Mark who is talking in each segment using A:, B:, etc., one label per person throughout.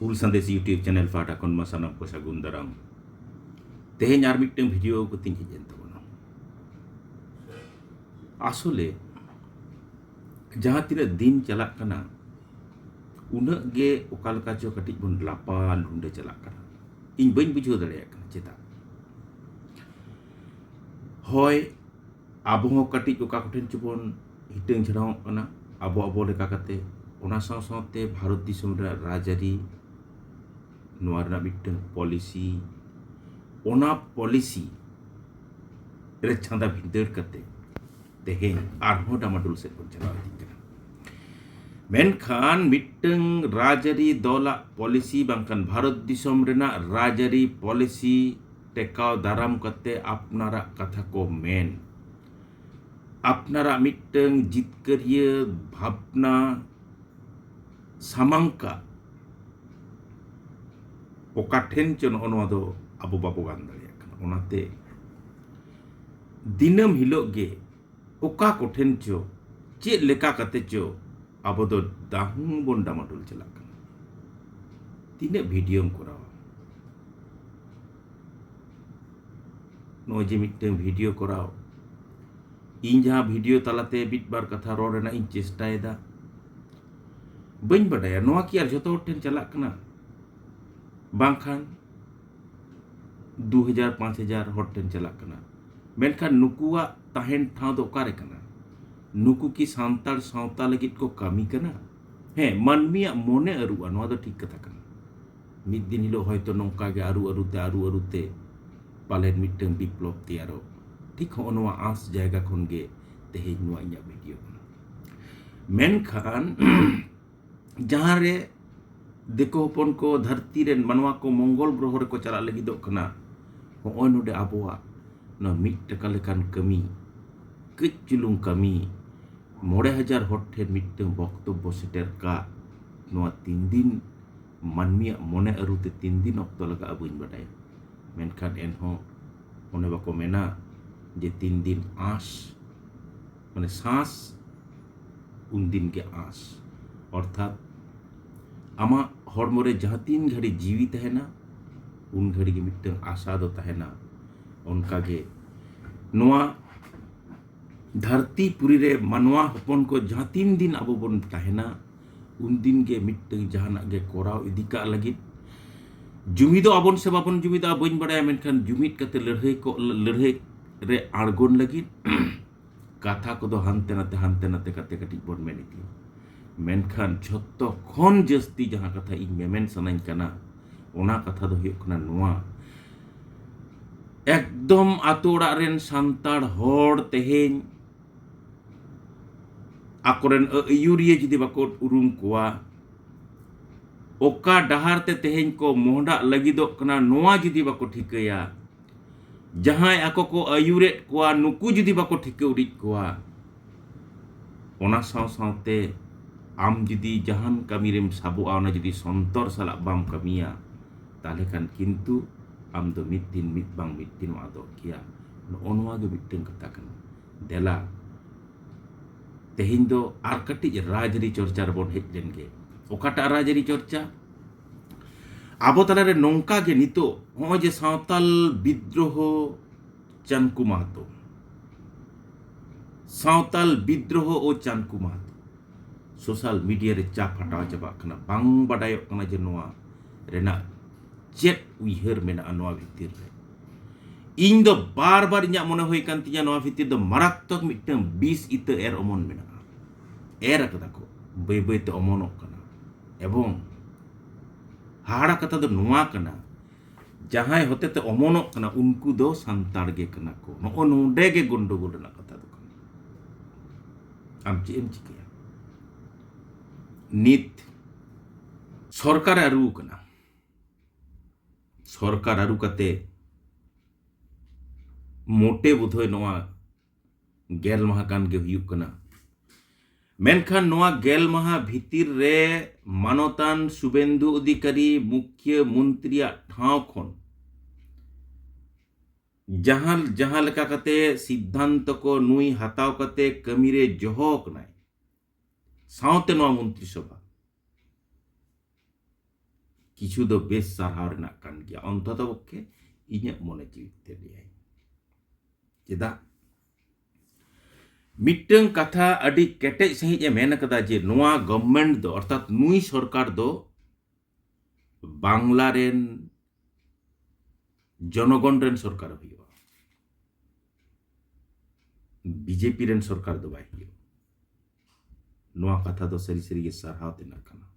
A: Ul Sandes YouTube channel Fata kon masanam ko sa gundaram. Teheny ar mitteng video ko ting hijen tabona. Asole jaha tinaak din chalak kana unak ge okal kacho katik bon 8 lunda chalak kana. Ing bain bujho dareyak kana cheta. Hoy abo ho katik oka koten chubon hiteng chharao kana abo leka kate ona saw-sawte Bharat Disom re rajari noa rena mitteng policy ona policy re chanda bhindar kate teheny arho damadul set bon chalaw idik kana. Menkhan mitteng rajari dola policy bangkan Bharat Disom rena rajari policy tekaw daram kate apnara katha ko men apnara mitteng jitkariya bhabna samangka oka ten cho noa do abo babo gan dareyak kana. Onate dinam hilok ge oka ko ten cho chet leka kate cho abo do dahung bon damadul chalak kana. Tine video korawa no je mitteng video koraw ᱤᱧ ᱡᱟᱦᱟᱸ video ᱛᱟᱞᱟᱛᱮ ᱵᱤᱴᱵᱟᱨ ᱠᱟᱛᱷᱟ ᱨᱚᱲ ᱨᱮᱱᱟᱜ ᱤᱧ ᱪᱮᱥᱴᱟᱭᱮᱫᱟ ᱵᱟᱹᱧ ᱵᱟᱰᱟᱭᱟ ᱱᱚᱣᱟ ᱠᱤ ᱟᱨ ᱡᱚᱛᱚ ᱦᱚᱲ ᱴᱷᱮᱱ ᱪᱟᱞᱟᱜ ᱠᱟᱱᱟ ᱵᱟᱝᱠᱷᱟᱱ 2000-5000 ᱦᱚᱲ ᱴᱷᱮᱱ ᱪᱟᱞᱟᱜ ᱠᱟᱱᱟ ᱢᱮᱱᱠᱷᱟᱱ ᱱᱩᱠᱩᱣᱟᱜ ᱛᱟᱦᱮᱱ ᱴᱷᱟᱶ ᱫᱚ ᱚᱠᱟᱨᱮ ᱠᱟᱱᱟ? ᱱᱩᱠᱩ ᱠᱤ ᱥᱟᱱᱛᱟᱲ ᱥᱟᱶᱛᱟ ᱞᱟᱹᱜᱤᱫ ᱠᱚ ᱠᱟᱹᱢᱤ ᱠᱟᱱᱟ? ᱦᱮᱸ ᱢᱟᱹᱱᱢᱤᱭᱟᱜ ᱢᱚᱱᱮ ᱟᱹᱨᱩᱜᱼᱟ ᱱᱚᱣᱟ ᱫᱚ ᱴᱷᱤᱠ ᱠᱟᱛᱷᱟ ᱠᱟᱱᱟ ᱢᱤᱫ ᱫᱤᱱ ᱦᱤᱞᱳᱜ ᱦᱚᱭᱛᱚ ᱱᱚᱝᱠᱟ ᱜᱮ ᱟᱹᱨᱩ ᱛᱮ ᱯᱟᱞᱮᱱ ᱢᱤᱫᱴᱟᱝ ᱵᱤᱯᱞᱚᱵ ᱛᱮᱭᱟᱨᱚᱜ ᱴᱷᱤक ᱦᱚᱸ ᱱᱚᱣᱟ ᱟᱸᱥ ᱡᱟᱭᱜᱟ ᱠᱷᱚᱱ ᱜᱮ teheny nua inyak video kana. Menkhan jahan re deko hopon ko dharti ren manwa ko mongol groho re ko chalak lagidok kana ho'oy node abowa no mid taka lekan kami kej chulung kami 5000 hor then mitteng boktobbo seter ka noa 3 din manmiak mone arute 3 din okto laga abuin badaya. Menkhan enho one bako mena je 3 din আঁশ মানে শ্বাস উনদিনকে আঁশ অর্থাৎ আমা হরমরে যাহা 3 ঘড়ি जीवी तहना उन घड़ी के मिट्टन आशा दो तहना उनका गे नोआ धरती पुरी रे मनवा हपन को जहाँ 3 दिन अब बन तहना उन दिन के मिट्टन जहाना गे कोराव इदिका लगित जुमिदो अबन से बाबन जुमिदा बइन बड़ाया मेनखान जुमिद कते लड़ाई रे आड़गोन लगित कथा को दो हानते नाते कते कटिक बोन मेन इदी मेनखान झोत्तो खन जस्ती जहां कथा इन मेमेन सनाइन कना ओना कथा दो हुयुग कना नोआ एकदम आतो ओड़ा रेन सांताड़ हड़ तेहेन आकोरेन अयुरिया जुदी बाको उरुम कोआ ओका डहार ते तेहेन को मोहडा लगिदोग कना नोआ जुदी बाको ठिकया जहां ako ko ayuret koa nuku judi bako thike urit koa ona saw-sawte am judi jahan kami rem sabu'a ona judi sontor salak bam kamiya tale kan kintu am do mitin wado kia onwa ge mitin katakan dela tehin do ar kati rajari chorcha bon hej len ge okata rajari chorcha abo talare nongka ge nito hoy je सावताल বিদ্রোহ চানকু মাহাতো सावताल বিদ্রোহ ও চানকু Mahato social media রে চা ফাটাw chaba kana bang badayok kana je noa rena jet uiher mena noa bhitir re ᱤᱧ ᱫᱚ ᱵᱟᱨ ᱤᱧᱟᱹᱜ ᱢᱚᱱᱮ ᱦᱩᱭ ᱠᱟᱱ ᱛᱤᱧᱟ ᱱᱚᱣᱟ ᱵᱷᱤᱛᱤᱨ ᱫᱚ ᱢᱟᱨᱟᱠᱛᱚᱠ ᱢᱤᱫᱴᱟᱝ ᱵᱤᱥ ᱤᱛᱟᱹ ᱮᱨ ᱚᱢᱚᱱ ᱢᱮᱱᱟᱜᱼᱟ ᱮᱨ ᱟᱠᱟᱫᱟ ᱠᱚ ᱵᱟᱹᱭ ᱵᱟᱹᱭᱛᱮ ᱚᱢᱚᱱᱚᱜ ᱠᱟᱱᱟ এবং हाड़ा कथा दो नुआ कना जहां होते अमनोग कना उनको दो सांताड़ गे कना को नो नोडे गे गंडगोल रना कथा दो कना आम चे एम चिकया नित सरकार आरु कना सरकार आरु कते मोटे बुधोय नोआ गेल माह कान गे हुयुग कना मेनखान नोआ गेल माहा भितिर रे मानतान शुभेंदु अधिकारी मुख्य मंत्री ठाव खन जहां लेका कते सिद्धांत को नुई हताव कते कमी रे जोहक नाय सावते नोआ मंत्री सभा किछु दो बेस सारहाव रेनाक कान गिया अंतत पक्षे इᱧᱟᱹᱜ मने जीविते लियाई चेदा मिट्टन कथा अडी केटेज सही ए मेन कदा जे नोआ गवर्नमेंट दो अर्थात नुई सरकार दो बांग्ला रेन जनगण रेन सरकार हुआ बीजेपी रेन सरकार दो बाय हुआ नोआ कथा दो सरी सरी के सारहाव तेना कना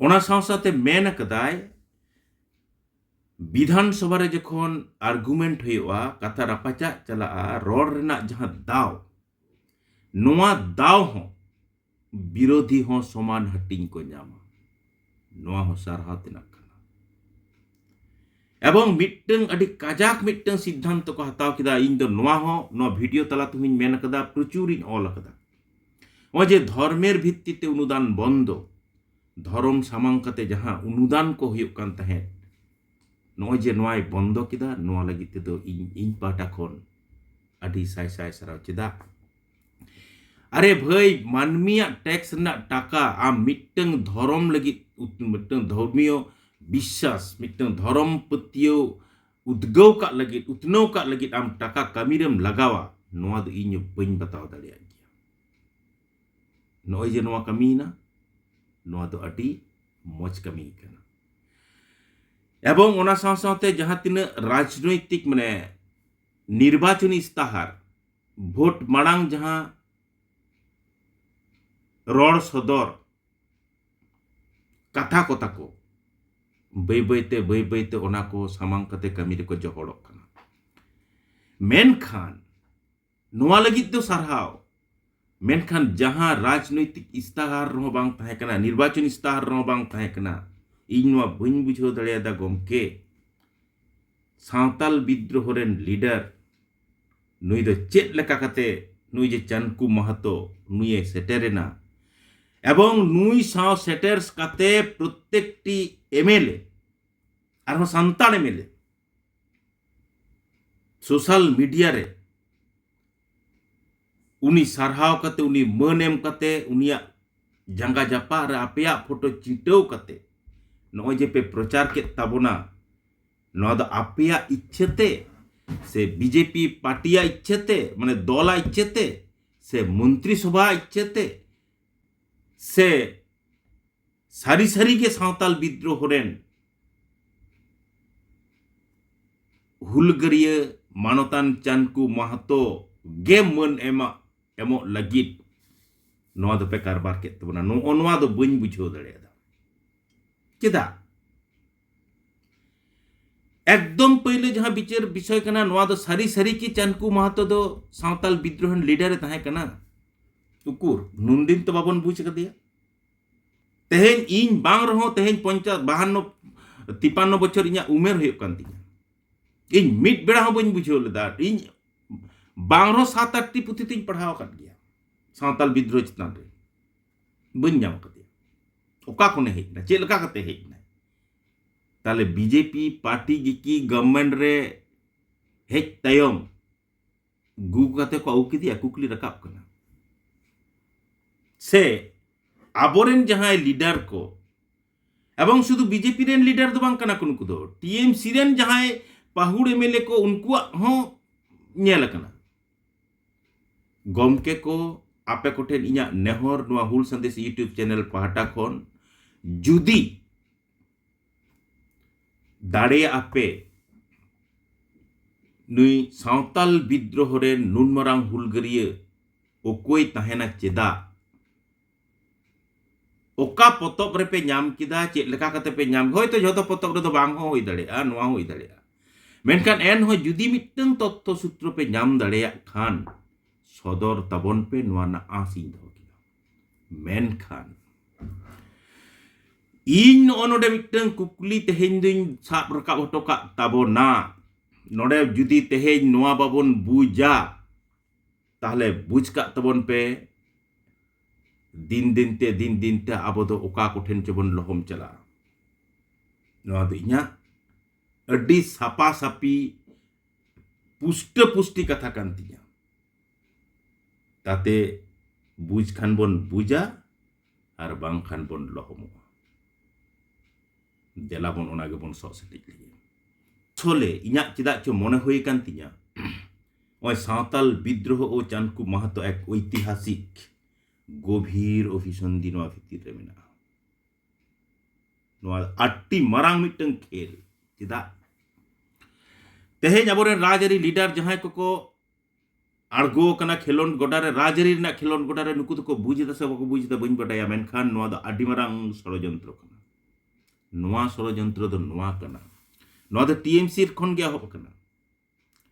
A: ओना साव साथे मेन कदाय विधानसभा रे जखन आर्गुमेंट हुआ कथा रापाचा चला रोड रेना जहां दाव नोआ दाव हो विरोधी हो समान हटिंग को नामा नोआ हो सारहाव तेना कना एवं मिट्टन अडी काजाक मिट्टन सिद्धांत को हताव किदा इन दो नोआ हो नो वीडियो तला तुमिन मेन कदा प्रचुर इन ऑल कदा ओजे धर्मेर भित्तिते अनुदान बंद धर्म सामांग कते जहां अनुदान को हुयुक कान तहे नोय जे नोय बंद किदा नोआ लगी ते दो इन पाटा खन अडी साय साय सराव चेदा अरे भाई मानमिया टैक्स ना टाका आम मिट्टन धर्म लगी मिट्टन धर्मीय विश्वास मिट्टन धर्म पतियो उद्गव का लगी उतनव का लगी आम टाका कामीरेम लगावा नोआ दो इñ बइन बताव दाड़िया गया नोय जे नोआ कामीना नोआ दो अडी मौज कामी कना एवं ओना साव सावते जहां तिना राजनैतिक माने निर्वाचन इस्ताहार भोट मांग जहां रोड सदर कथा को ताको बई बईते ओना को सामांग कते कमी रे को जहड़क कना मेनखान नोआ लगी तो सारहाव मेनखान जहां राजनैतिक इस्ताहार रो बांग ताहे कना निर्वाचन इस्ताहार रो बांग ताहे कना इनवा बइन बुझो दड़ियादा गमके सावताल विद्रोह रेन लीडर नुई दो चेत लेका कते नुई जे चानकू महतो नुई सेटेरेना एवं नुई साव सेटर्स कते प्रत्येकटी एमएलए आरो सांताल एमएलए सोशल मीडिया रे उनी सारहाव कते उनी मन एम कते उनिया जंगा जापा रे आपेया फोटो चिंटाव कते नोय जे पे प्रचार के ताबोना नोआ दो आपेया इच्छते से बीजेपी पार्टिया इच्छते माने दला इच्छते से मंत्री सभा इच्छते से सारी सारी के सावताल विद्रोह रेन हुलगरिया मानतान चानकू महतो गे मन एमो लगित नोआ दो पे कारबार के ताबोना नोआ दो बइन बुझो दड़ेदा चेदा एकदम पहले जहां विचार विषय कना नोआ दो सारी सारी की चानकू महतो दो सावताल विद्रोह लीडर ताहे कना उकुर नुनदिन तो बाबन बुझ कदिया तेहेन इन बांग रहो तेहेन 52 53 बछर इኛ उमेर हुयुक कान तिया इन मिट बेड़ा हो बइन बुझो लेदा इन बांग रहो 7-8 टी पुथि तिन पढ़ाव कान गया सावताल विद्रोह चितान रे बइन जाम कदिया ओका कोने हेजना चेल लका कते हेजना ताले बीजेपी पार्टी की गवर्नमेंट रे हेज तयम गु कते को आउ किदिया कुकली रकाब कना से आबोरेन जहां लीडर को एवं शुद्ध बीजेपी रेन लीडर दो बांग कना कुनको दो टीएमसी रेन जहां पाहुड़ एमएलए को उनको हो नेल कना गमके को आपे कोठेन इኛ नेहर नोआ हुल संदेश यूट्यूब चैनल पाहटा खन जुदी दाड़े आपे नुई सावताल विद्रोह रे नुनमरांग हुलगरिया ओकोई ताहेना चेदा ओका पोतब रे पे नाम किदा चेत लेका कते पे नाम होय तो जतो पोतब रे दो बांग हो होई दाड़ेया नोआ होई दाड़ेया मेनखान एन हो जुदी मिट्टन तत्व सूत्र पे नाम दाड़ेया खान सदर ताबन पे नोआ ना आसिं दो किदा मेनखान इन ओनोडे मिट्टन कुकली तेहेन दुइन साब रकाब हटोका ताबोना नोडे जुदी तेहेन नोआ बाबन बुझा ताहले बुझ का ताबन पे दिन दिन ते आबो दो ओका कोठेन चबन लहम चला नोआ दो इኛ अड्डी सापा सापी पुष्टि कथा कान तिया ताते बुझ खान बन बुझा और बांग खान बन लहमो ᱫᱮᱞᱟᱵᱚᱱ ᱚᱱᱟ ᱜᱮᱵᱚᱱ ᱥᱚᱜ ᱥᱮᱴᱮᱡ ᱞᱮᱜᱮ আসলে ইᱧᱟᱹᱜ ᱪᱮᱫᱟᱜ ᱪᱚ মনে হয়ে কান তিᱧᱟ ওই সাঁওতাল বিদ্রোহ ও চানকু মাহাতো এক ঐতিহাসিক গভীর অভিসন্ধি নোয়া ভিত্তির রে মেনা নোয়া আটটি মারাং মিটং খেল চেদা তেহেñ আবরেন রাজআরি লিডার জাহাই কো আড়গো কানা খেলন গোডারে রাজআরি রেনা খেলন গোডারে নুকু তো বুঝ দা সে বাকো বুঝ দা বইন বাটায়া মেনখান নোয়া দা আডি মারাং ষড়যন্ত্র কানা নোয়া ষড়যন্ত্র দো নোয়া কানা নোয়া দা টিএমসি খন গে হব কানা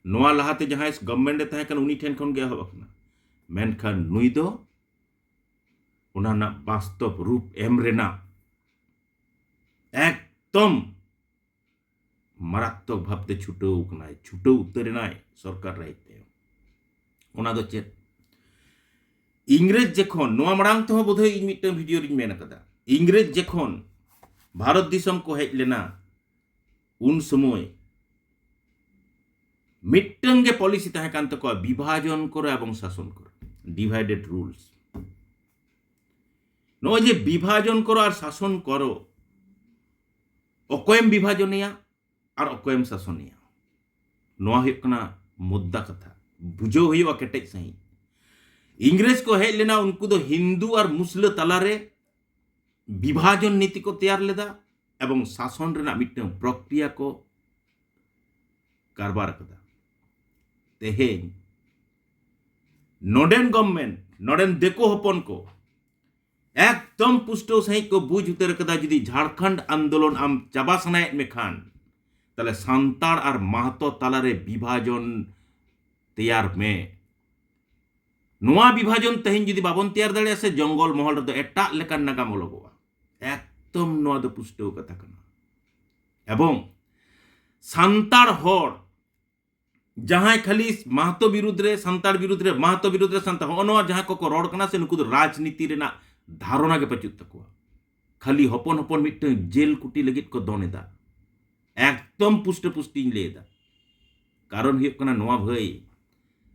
A: নোয়া লাহাতে জাহাই গভর্নমেন্ট তাহে কান উনি ঠেন খন গে হব কানা মেনখান নুই দো ওনা না বাস্তব রূপ এম রেনা একদম মারাত্মক ভাবতে ছুটেও কানায় ছুটেও উত্তরে নাই সরকার রাইতে ওনা দো চেত ইংরেজ যখন নোয়া মারাং তো বোধহয় in meeting video ring main কাদা ইংরেজ যখন ভারত দিশম কো হেজ লেনা উন সময় মিটং গে পলিসি তাহে কান তক বিভাজন করো এবং শাসন করো ডিভাইডেড রুলস নয় যে বিভাজন করো আর শাসন করো অকয়েম বিভাজনিয়া আর অকয়েম শাসনিয়া নোয়া হুয়ুগ কানা মুদ্দা কথা বুঝো হুয়ুগা কেটেজ সাহি ইংরেজ কো হেজ লেনা উনকু দো হিন্দু আর মুসলিম তালারে বিভাজন নীতি को तैयार लेदा এবং শাসন রেনা মিটং প্রক্রিয়া को কারবার কদা তেহেñ নডেন গভর্নমেন্ট নডেন দেখো হপন को একদম পুষ্ট সাহি को বুঝ উতর কদা যদি ঝাড়খণ্ড আন্দোলন আম চাবা সানায়েত মে খান তাহলে সান্তাড় আর মাহাতো তালারে বিভাজন তৈয়ার মে নোয়া বিভাজন তেহেñ যদি বাবন তৈয়ার দাঁড়িয়ে আছে জঙ্গল মহল রে এটা লেকান নাগাম লগোয়া একদম নোয়া দো পুষ্টেও কথা কানা এবং সান্তাড় হর जहां खाली महतो विरुद्ध रे संताड़ विरुद्ध रे महतो विरुद्ध रे संताड़ होनवा जहां को रोड कना से नुकु राजनीति रेना धारणा के पचुत तकवा खाली हपन हपन मिटन जेल कुटी लगित को दोनेदा एकदम पुष्ट पुष्टि लेदा कारण हुयुग कना नोवा भई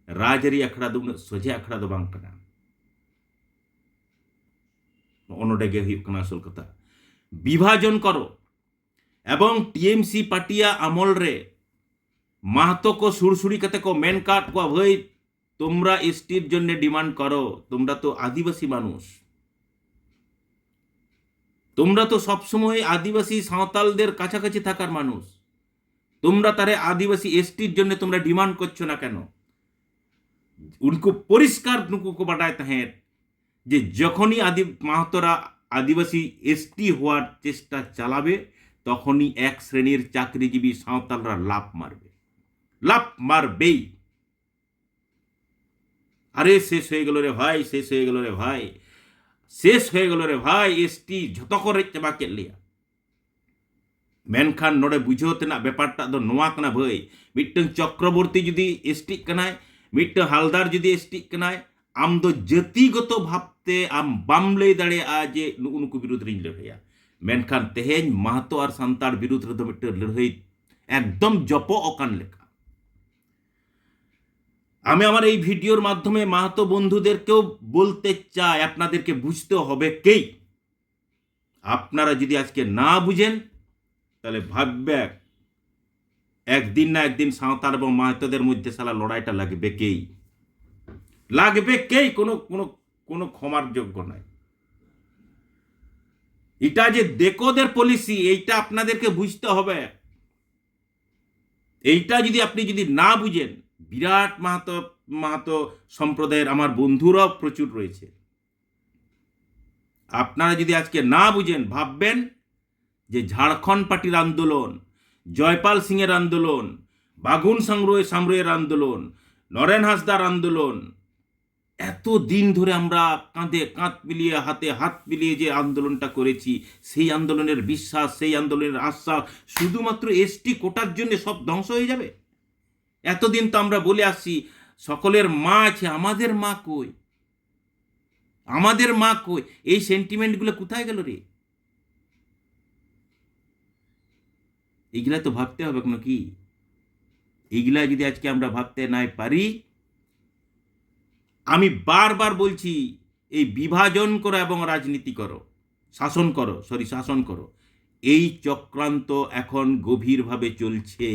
A: राजरी अखड़ा दो सोजे अखड़ा दो बांग कना ओनोडे गे हुयुग कना असल कथा विभाजन करो एवं टीएमसी पार्टिया আমল रे মাহাতো को सुड़सुड़ी कते को मेन काट को भाई তোমরা এসটির জন্য ডিমান্ড করো তোমরা তো আদিবাসী মানুষ তোমরা তো সব সময় আদিবাসী সাঁওতালদের কাছাকাছি থাকার মানুষ তোমরা তারে আদিবাসী এসটির জন্য তোমরা ডিমান্ড করছো না কেন উनको পরিষ্কার নুকু को বাটায় তাহেন যে যখনই মাহাতোরা আদিবাসী এসটি হওয়ার চেষ্টা চালাবে তখনই এক শ্রেণীর চাকরিজীবী সাঁওতালরা লাভ মারবে লাভ মারবেই আরে শেষ হয়ে গেল রে ভাই শেষ হয়ে গেল রে ভাই শেষ হয়ে গেল রে ভাই এসটি যত করে চাবা কেট লিয়া মেনখান নোডে বুঝোতে না ব্যাপারটা তো নোয়া কানা ভাই মিটং চক্রবর্তী যদি এসটি কানায় মিটং হালদার যদি এসটি কানায় আম দো জাতিগত ভাবতে আম বাম লই দাঁড়ে আজে নুকু বিরুদ্ধে রিং লড়াইয়া মেনখান তেহেñ মাহাতো আর সান্তাড় বিরুদ্ধে রে মিটং লড়াই একদম জপ অকান লেখা আমি আমার এই ভিডিওর মাধ্যমে মাহাতো বন্ধুদেরকেও বলতে চাই আপনাদেরকে বুঝতে হবে কেই আপনারা যদি আজকে না বুঝেন তাহলে ভাববে একদিন না একদিন সাঁওতাল এবং মাহাতোদের মধ্যে সালা লড়াইটা লাগবে কেই কোনো কোনো কোনো ক্ষমার যোগ্য নাই এটা যে দেখোদের পলিসি এইটা আপনাদেরকে বুঝতে হবে এইটা যদি আপনি যদি না বুঝেন বিরাট মাহাতো সম্প্রদায়ের আমার বন্ধুরাও প্রচুর রয়েছে আপনারা যদি আজকে না বুঝেন ভাববেন যে ঝাড়খণ্ড পার্টির আন্দোলন জয়পাল সিং এর আন্দোলন বাগুন সামরোয়ের আন্দোলন নরেন হাসদার আন্দোলন এত দিন ধরে আমরা কাঁধে কাঁধ মিলিয়ে হাতে হাত মিলিয়ে যে আন্দোলনটা করেছি সেই আন্দোলনের বিশ্বাস সেই আন্দোলনের আশ্বাস শুধুমাত্র এসটি কোটার জন্য সব ধ্বংস হয়ে যাবে এতদিন তো আমরা বলে আসছি সকলের মা আছে আমাদের মা কই এই সেন্টিমেন্টগুলো কোথায় গেল রে এইগুলা তো ভাবতে হবে কোনো কি এইগুলা যদি আজকে আমরা ভাবতে নাই পারি আমি বারবার বলছি এই বিভাজন করো এবং রাজনীতি করো শাসন করো এই চক্রান্ত এখন গভীরভাবে চলছে।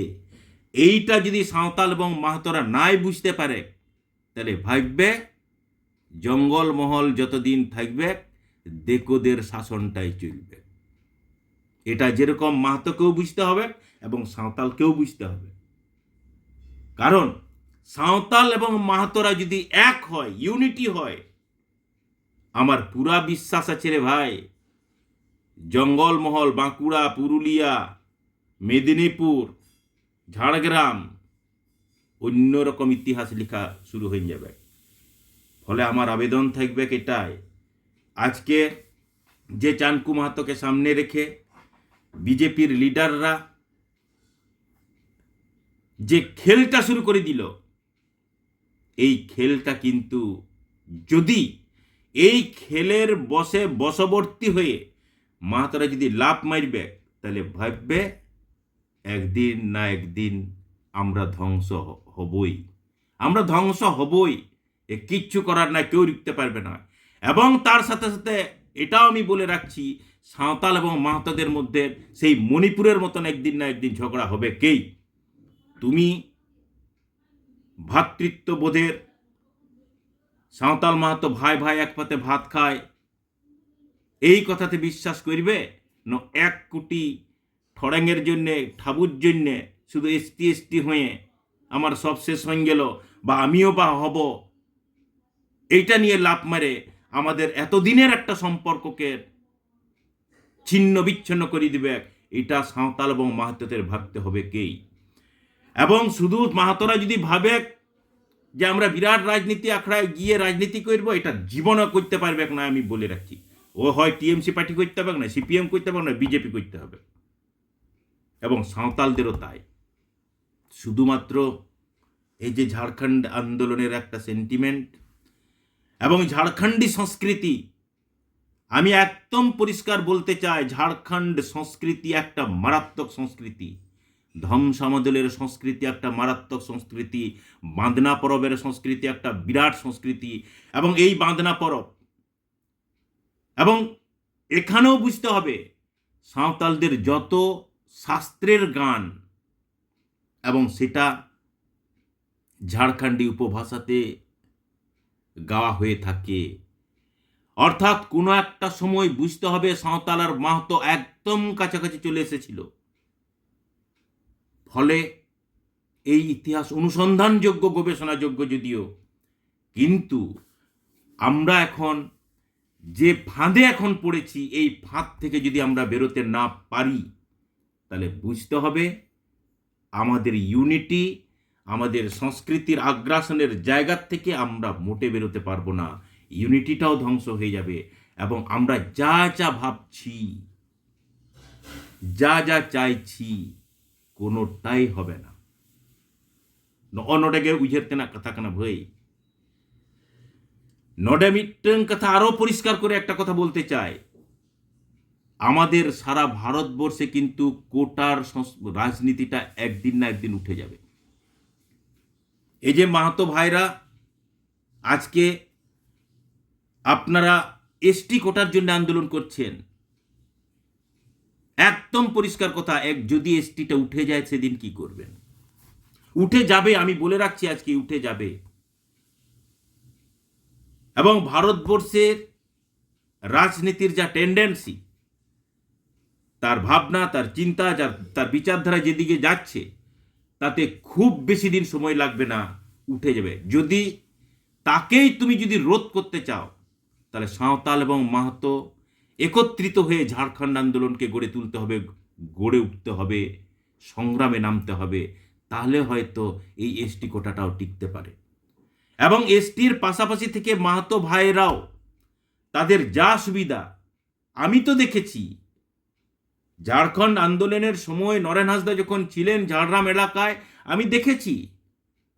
A: এইটা যদি সাঁওতাল এবং মাহাতোরা নাই বুঝতে পারে, তাহলে ভাববে জঙ্গলমহল যতদিন থাকবে দেকোদের শাসনটাই চলবে। এটা যেরকম মাহাতোকেও বুঝতে হবে এবং সাঁওতালকেও বুঝতে হবে। কারণ সাঁওতাল এবং মাহাতোরা যদি এক হয়, ইউনিটি হয়, আমার পুরা বিশ্বাস আছে রে ভাই, জঙ্গলমহল, বাঁকুড়া, পুরুলিয়া, মেদিনীপুর, ঝাড়গ্রাম অন্যরকম ইতিহাস লেখা শুরু হয়ে যাবে। ফলে আমার আবেদন থাকবে এটাই, আজকে যে চানকু মাহাতোকে সামনে রেখে বিজেপির লিডাররা যে খেলটা শুরু করে দিল, এই খেলটা কিন্তু যদি এই খেলের বশবর্তী হয়ে মাহাতোরা যদি লাভ মারবে, তাহলে ভাববে একদিন না একদিন আমরা ধ্বংস হবই, আমরা ধ্বংস হবই। এ কিচ্ছু করার না, কেউ রুখতে পারবে না। এবং তার সাথে সাথে এটাও আমি বলে রাখছি, সাঁওতাল এবং মাহাতোদের মধ্যে সেই মণিপুরের মতন একদিন না একদিন ঝগড়া হবে। কেই তুমি ভ্রাতৃত্ববোধের, সাঁওতাল মাহাতো ভাই ভাই এক পাতে ভাত খায়, এই কথাতে বিশ্বাস করবে না? 1 কোটি ঠড়াঙের জন্যে, ঠাবুর জন্যে শুধু এসটি হয়ে আমার সব শেষ হয়ে গেল, বা আমিও বা হব, এইটা নিয়ে লাভ মারে আমাদের এতদিনের একটা সম্পর্ককে ছিন্ন বিচ্ছিন্ন করে দিবে, এটা সাঁওতাল এবং মাহাতোদের ভাবতে হবে কেই। এবং শুধু মাহাতোরা যদি ভাবে যে আমরা বিরাট রাজনীতি আখড়ায় গিয়ে রাজনীতি করব, এটা জীবনও করতে পারবে না, আমি বলে রাখছি। ও হয় টিএমসি পার্টি করতে হবে, না সিপিএম করতে হবে, না বিজেপি করতে হবে। এবং সাঁওতালদেরও তাই। শুধুমাত্র এই যে ঝাড়খণ্ড আন্দোলনের একটা সেন্টিমেন্ট এবং ঝাড়খণ্ডী সংস্কৃতি, আমি একদম পরিষ্কার বলতে চাই, ঝাড়খণ্ড সংস্কৃতি একটা মারাত্মক সংস্কৃতি, ধ্বংসামদলের সংস্কৃতি একটা মারাত্মক সংস্কৃতি, বাঁধনা পরবের সংস্কৃতি একটা বিরাট সংস্কৃতি। এবং এই বাঁধনা পরব, এবং এখানেও বুঝতে হবে সাঁওতালদের যত শাস্ত্রের গান, এবং সেটা ঝাড়খণ্ডী উপভাষাতে গাওয়া হয়ে থাকে। অর্থাৎ কোনো একটা সময় বুঝতে হবে সাঁওতাল আর মাহাতো একদম কাছাকাছি চলে এসেছিল। ফলে এই ইতিহাস অনুসন্ধানযোগ্য, গবেষণাযোগ্য যদিও, কিন্তু আমরা এখন যে ফাঁদে এখন পড়েছি, এই ফাঁদ থেকে যদি আমরা বেরোতে না পারি, তাহলে বুঝতে হবে আমাদের ইউনিটি, আমাদের সংস্কৃতির আগ্রাসনের জায়গার থেকে আমরা মোটে বেরোতে পারবো না, ইউনিটিটাও ধ্বংস হয়ে যাবে। এবং আমরা যা যা ভাবছি, যা যা চাইছি, কোনোটাই হবে না। নটাকে উইঝেরতে না কথা কেনা ভাই, নডে মিট্টং কথা আরো পরিষ্কার করে একটা কথা বলতে চাই, আমাদের সারা ভারতবর্ষে কিন্তু কোটার রাজনীতিটা একদিন না একদিন উঠে যাবে। এই যে মাহাতো ভাইরা আজকে আপনারা এসটি কোটার জন্য আন্দোলন করছেন, একদম পরিষ্কার কথা, যদি এসটিটা উঠে যায় সেদিন কি করবেন? উঠে যাবে, আমি বলে রাখছি আজকে উঠে যাবে। এবং ভারতবর্ষের রাজনীতির যা টেন্ডেন্সি, তার ভাবনা, তার চিন্তা, তার বিচারধারা যেদিকে যাচ্ছে, তাতে খুব বেশি দিন সময় লাগবে না, উঠে যাবে। যদি তাকেই তুমি যদি রোধ করতে চাও, তাহলে সাঁওতাল এবং মাহাতো একত্রিত হয়ে ঝাড়খণ্ড আন্দোলনকে গড়ে তুলতে হবে, গড়ে উঠতে হবে, সংগ্রামে নামতে হবে। তাহলে হয়তো এই এসটি কোটাটাও টিকতে পারে। এবং এসটির পাশাপাশি থেকে মাহাতো ভাইরাও তাদের যা সুবিধা, আমি তো দেখেছি ঝাড়খণ্ড আন্দোলনের সময় নরেন হাঁসদা যখন ছিলেন ঝাড়গ্রাম এলাকায়, আমি দেখেছি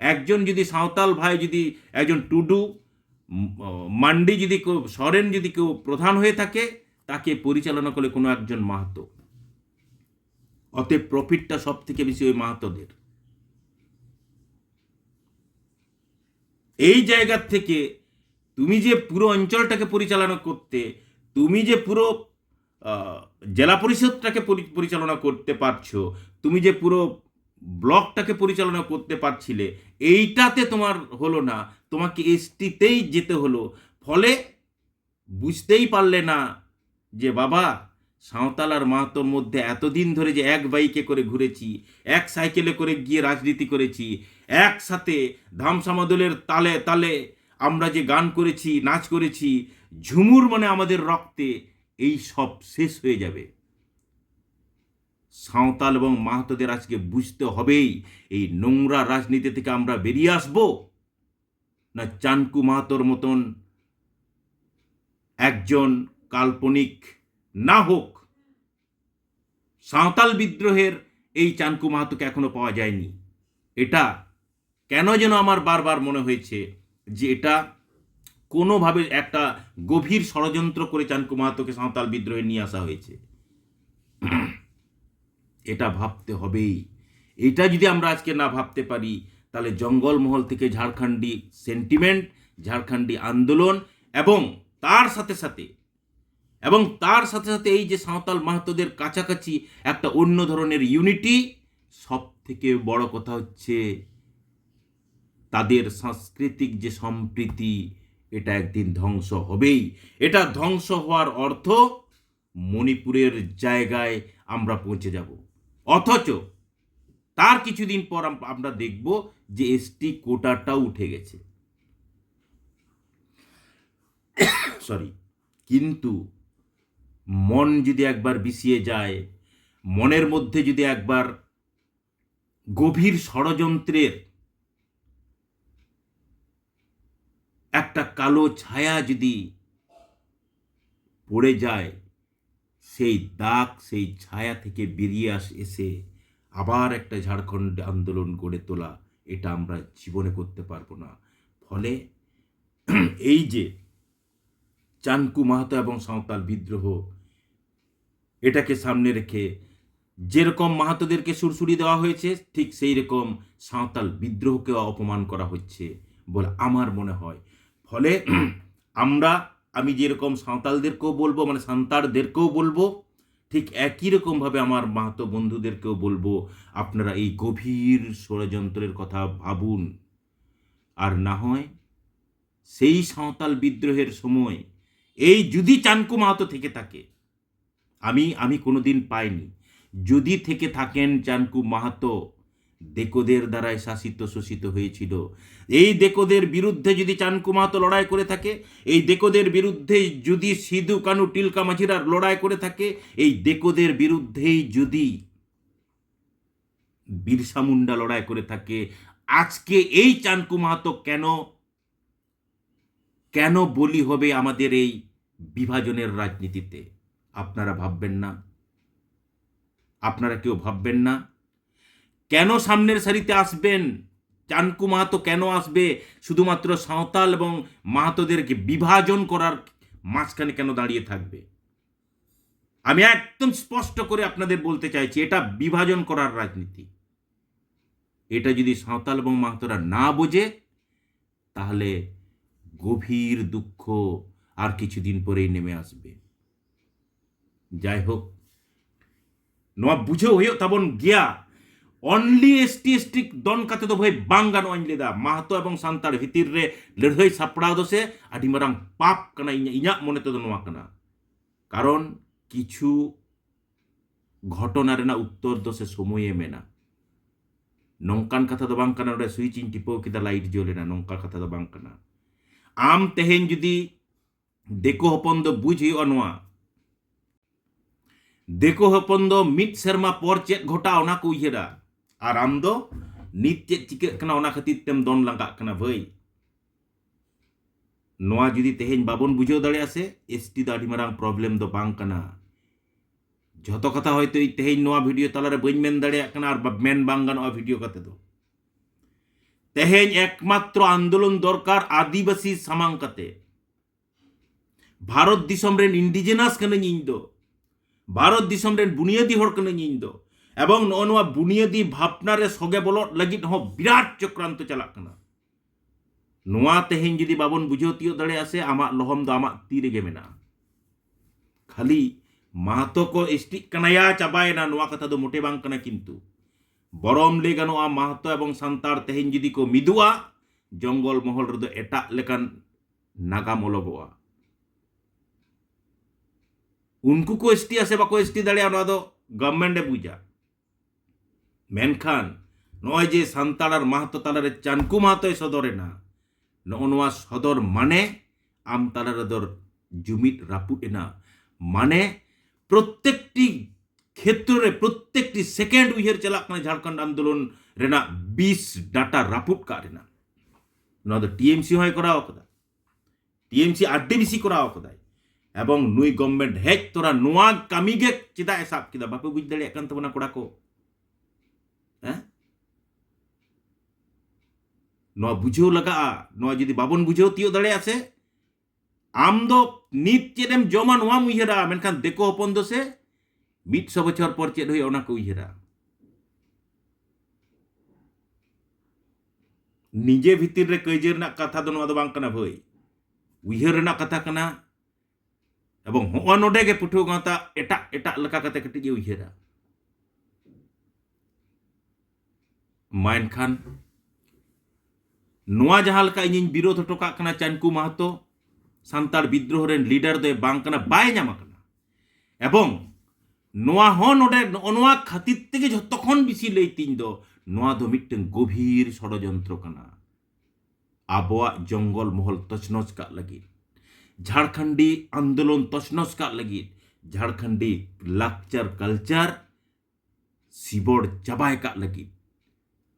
A: একজন যদি সাঁওতাল ভাই, যদি একজন টুডু, মান্ডি, যদি কেউ সরেন, যদি কেউ প্রধান হয়ে থাকে, তাকে পরিচালনা করে কোনো একজন মাহাতো। অতএব প্রফিটটা সব থেকে বেশি ওই মাহাতোদের। এই জায়গার থেকে তুমি যে পুরো অঞ্চলটাকে পরিচালনা করতে, তুমি যে পুরো জেলা পরিষদটাকে পরিচালনা করতে পারছো, তুমি যে পুরো ব্লকটাকে পরিচালনা করতে পারছিলে, এইটাতে তোমার হলো না, তোমাকে এসটিতেই যেতে হলো। ফলে বুঝতেই পারলে না যে বাবা, সাঁওতাল আর মাহাতোর মধ্যে এতদিন ধরে যে এক বাইকে করে ঘুরেছি, এক সাইকেলে করে গিয়ে রাজনীতি করেছি, একসাথে ধামসামাদলের তালে তালে আমরা যে গান করেছি, নাচ করেছি, ঝুমুর মানে আমাদের রক্তে, এই সব শেষ হয়ে যাবে। সাঁওতাল এবং মাহাতোদের আজকে বুঝতে হবেই, এই নোংরা রাজনীতি থেকে আমরা বেরিয়ে আসব, না চানকু মাহাতোর মতন একজন কাল্পনিক না হোক। সাঁওতাল বিদ্রোহের এই চানকু মাহাতোকে এখনো পাওয়া যায়নি। এটা কেন যেন আমার বারবার মনে হয়েছে যে এটা কোনোভাবে একটা গভীর ষড়যন্ত্র করে চানকু মাহাতোকে সাঁওতাল বিদ্রোহে নিয়ে আসা হয়েছে। এটা ভাবতে হবেই। এটা যদি আমরা আজকে না ভাবতে পারি, তাহলে জঙ্গলমহল থেকে ঝাড়খণ্ডী সেন্টিমেন্ট, ঝাড়খণ্ডী আন্দোলন এবং তার সাথে সাথে এই যে সাঁওতাল মাহাতোদের কাছাকাছি একটা অন্য ধরনের ইউনিটি, সব থেকে বড় কথা হচ্ছে তাদের সাংস্কৃতিক যে সম্প্রীতি, এটা একদিন ধ্বংস হবেই। এটা ধ্বংস হওয়ার অর্থ মণিপুরের জায়গায় আমরা পৌঁছে যাব। অথচ তার কিছুদিন পর আমরা দেখব যে এসটি কোটাটাও উঠে গেছে। কিন্তু মন যদি একবার বিষিয়ে যায়, মনের মধ্যে যদি একবার গভীর ষড়যন্ত্রের একটা কালো ছায়া যদি পড়ে যায়, সেই দাগ, সেই ছায়া থেকে বেরিয়ে এসে আবার একটা ঝাড়খণ্ড আন্দোলন গড়ে তোলা, এটা আমরা জীবনে করতে পারবো না। ফলে এই যে চানকু মাহাতো এবং সাঁওতাল বিদ্রোহ, এটাকে সামনে রেখে যেরকম মাহাতোদেরকে সুরসুরি দেওয়া হয়েছে, ঠিক সেই রকম সাঁওতাল বিদ্রোহকে অপমান করা হচ্ছে বলে আমার মনে হয়। ফলে আমি যেরকম সাঁওতালদেরকেও বলবো, মানে সান্তাড়দেরকেও বলবো, ঠিক একই রকমভাবে আমার মাহাতো বন্ধুদেরকেও বলবো, আপনারা এই গভীর ষড়যন্ত্রের কথা ভাবুন। আর না হয় সেই সাঁওতাল বিদ্রোহের সময় এই যদি চানকু মাহাতো থেকে থাকে, আমি কোনোদিন পাইনি, যদি থেকে থাকেন চানকু মাহাতো দেকোদের দ্বারাই শাসিত শোষিত হয়েছিল, এই দেকোদের বিরুদ্ধে যদি চানকু মাহাতো লড়াই করে থাকে, এই দেকোদের বিরুদ্ধে যদি সিধু কানু টিলকা মাঝিরা লড়াই করে থাকে, এই দেকোদের বিরুদ্ধেই যদি বিরসা মুন্ডা লড়াই করে থাকে, আজকে এই চানকু মাহাতো কেন বলি হবে আমাদের এই বিভাজনের রাজনীতিতে? আপনারা ভাববেন না? আপনারা কেউ ভাববেন না? কেন সামনের সারিতে আসবেন চানকু মাহাতো? কেন আসবে শুধুমাত্র সাঁওতাল এবং মাহাতোদেরকে বিভাজন করার মাঝখানে কেন দাঁড়িয়ে থাকবে? আমি একদম স্পষ্ট করে আপনাদের বলতে চাইছি, এটা বিভাজন করার রাজনীতি। এটা যদি সাঁওতাল এবং মাহাতোরা না বোঝে, তাহলে গভীর দুঃখ আর কিছুদিন পরেই নেমে আসবে। যাই হোক, নোয়া বুঝেও হইও তাবন গিয়া অনলি এসটি দন কাতে তো ভাই বাঙ্গান অঞ্জলেদা মাহাতো এবং সান্তাড় ভিতর রে লড়াই সাপড়াও দোসে আডি মারাং পাপ কানা ইᱧᱟᱹᱜ মনে তো নোয়া কানা। কারণ কিছু ঘটনা রেনা উত্তর দোসে সময় এমে না। নঙ্কান কথা তো বাং কানা, সুইচ ইন টিপো কিদা লাইট জ্বলে না, নঙ্কা কথা তো বাং কানা। আম তেহেন যদি দেখো হপন দো বুঝ হইও নোয়া, দেখো হপন দো मिट सेरमा पर चेक घटा ओना को उयहरा, আর আম দো নিত চেক চিকাগ কানা ওনা খাতির তেম দন লাগাগ কানা ভাই। নোয়া যদি তেহেন বাবন বুঝেও দাঁড়িয়ে আসে, এসটি দো আডি মারাং প্রবলেম দো বাং কানা। যত কথা হয়তো তেহেন নোয়া ভিডিও তালারে বইন মেন দাঁড়িয়ে কানা আর মেন বাং গানোয়া ভিডিও কাতে দো। তেহেন একমাত্র আন্দোলন দরকার আদিবাসী সামাং কাতে। ভারত দিশম রেন ইন্ডিজেনাস কানাñ ইñ দো, ভারত দিশম রেন বুনিয়াदी হड़ কানাñ ইñ দো, এবং নোয়া বুনিয়াदी ভাবনারে সগে বলট লাगिद হো বিরাট চক্রান্ত চালাক কানা। নোয়া তেহেন যদি বাবন বুঝেও তিও দাঁড়িয়ে আসে, আমা লহম দো আমা তি রেগে মেনা। খালি Mahato ko ST kanaya cabayna noa kata do mote bang kana kintu. Borom le ganoa Mahato ebong santar tehen judi ko midua jonggol mohol redo etak lekan nagam ologoa. Unku ko ST ase bako ST dale noa do government e buja. Menkhan noy je santar ar Mahato talare Chanku Mahato e sodorena. Noa sodor mane am talare dor jumit raput ena. মানে প্রত্যেকটি ক্ষেত্রে প্রত্যেকটি second উইহের চালাক কানা ঝাড়খণ্ড আন্দোলন রেনা 20 data রাপুট কা রেনা নদ TMC হয় করা অকদা টিএমসি আড্ডি বেশি করা অকদায় এবং নুই গভর্নমেন্ট হেক তোরা নোয়া কামিগে চিদা এসাব কিদা বাপে বুঝ দাড়ে একান তবনা কোড়া কো হ্যাঁ নোয়া বুঝেও লাগা নোয়া যদি বাবন বুঝেও তিও দাড়ে আছে আম দো নিত চেদেম জমা নোয়া উইহেরা মেনখান দেখো হপন দো সে 100 বছর পর চেদ হই ওনা কো উইহেরা নিজে ভিতর রে কইজের না কথা দো নোয়া দো বাং কানা ভই উইহের না কথা কানা এবং হওয়া নোডে গে পুঠো গাতা এটা এটা লেকা কাতে কটি যে উইহেরা মাইনখান নোয়া জাহাল কা ইঞ্জিন বিরোধ হটকা কানা চানকু মাহাতো সান্তার বিদ্রোহ রেন লিডার দে বাং কানা বাই জামা কানা এবং নোয়া হন ওডে নোয়া খাতির থেকে যতক্ষণ বেশি লই তিন দো নোয়া দো মিটটেন গভীর ষড়যন্ত্র কানা আবওয়া জঙ্গল মহল তছনছ কা লাগি ঝাড়খণ্ডী আন্দোলন তছনছ কা লাগি ঝাড়খণ্ডী লাকচার কালচার সিবড় চাবাই কা লাগি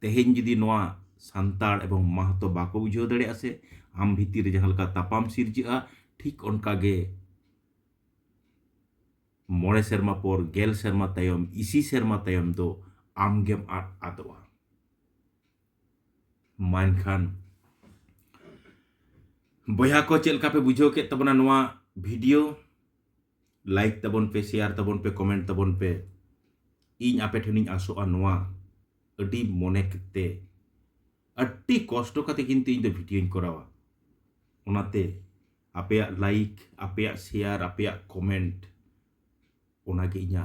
A: তেহেন যদি নোয়া সান্তার এবং মাহাতো বাকো বুঝেও দাড়ে আসে আম ভিতরে জাহালকা তাপাম সিরজিয়া ঠিক অনকাগে मोड़े सेरमा पर गेल सेरमा तायम इसी सेरमा तायम दो आमगेम आदवा मानखान बया को चलका पे बुझो के तबना नवा वीडियो लाइक तबन पे शेयर तबन पे कमेंट तबन पे इन आपे ठेनिंग आसोआ नवा अडी मोने कते अड्डी कष्ट कते किंतु इन दो वीडियो इन करावा ओनाते आपे लाइक आपे शेयर आपे comment ओनागे इnya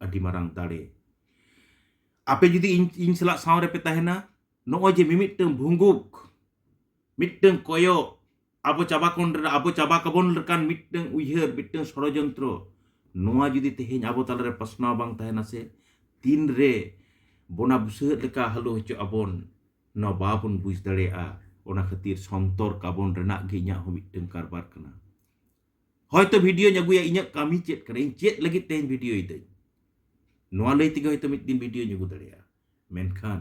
A: adi marang dare ape judi in selak saw repe tahena no je mimiteng bungguk miteng koyo abo caba kabon rekan miteng uiher miteng ষড়যন্ত্র noa judi teheny abo talare pasna bang tahena se tin re bona buseut leka halu hocho abon no babon buis dare a ona khatir sontor kabon renak ge inya ho miteng karbar kana হয়তো video ñaguya inya kami chet kare chet lagi ten video itu noa lay tiga hয়তো mit din video ñagu daria menkhan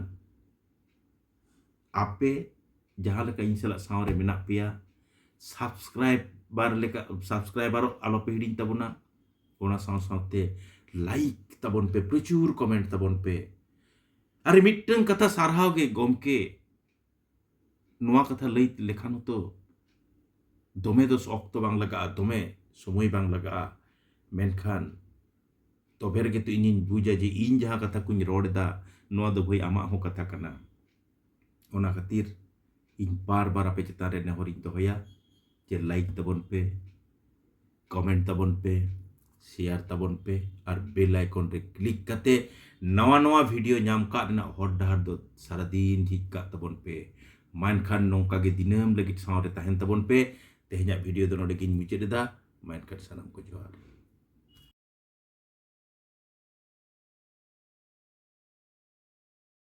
A: ape jaha leka insala sawre menak pia subscriber alo pe hiding tabuna ona saw-sawte like tabon pe প্রচুর comment tabon pe are mitteng kata sarhaw ge gomke noa katha lay lekhano to dome dos okto bang laga dome সময় bang laga menkhan tober ge to inin buja je in jaha katha kuny rod da noa do bhoi ama ho katha kana ona khatir in bar bar ape chetan re nehoring to hoya je like tabon pe comment tabon pe share tabon pe ar bell icon re click kate nawa nawa video nyam ka na hot dahar do sara din hik ka tabon pe menkhan nongka ge dinam lagi sawre tahen tabon pe tehnya video do node kin muche da main kat sanam ko johar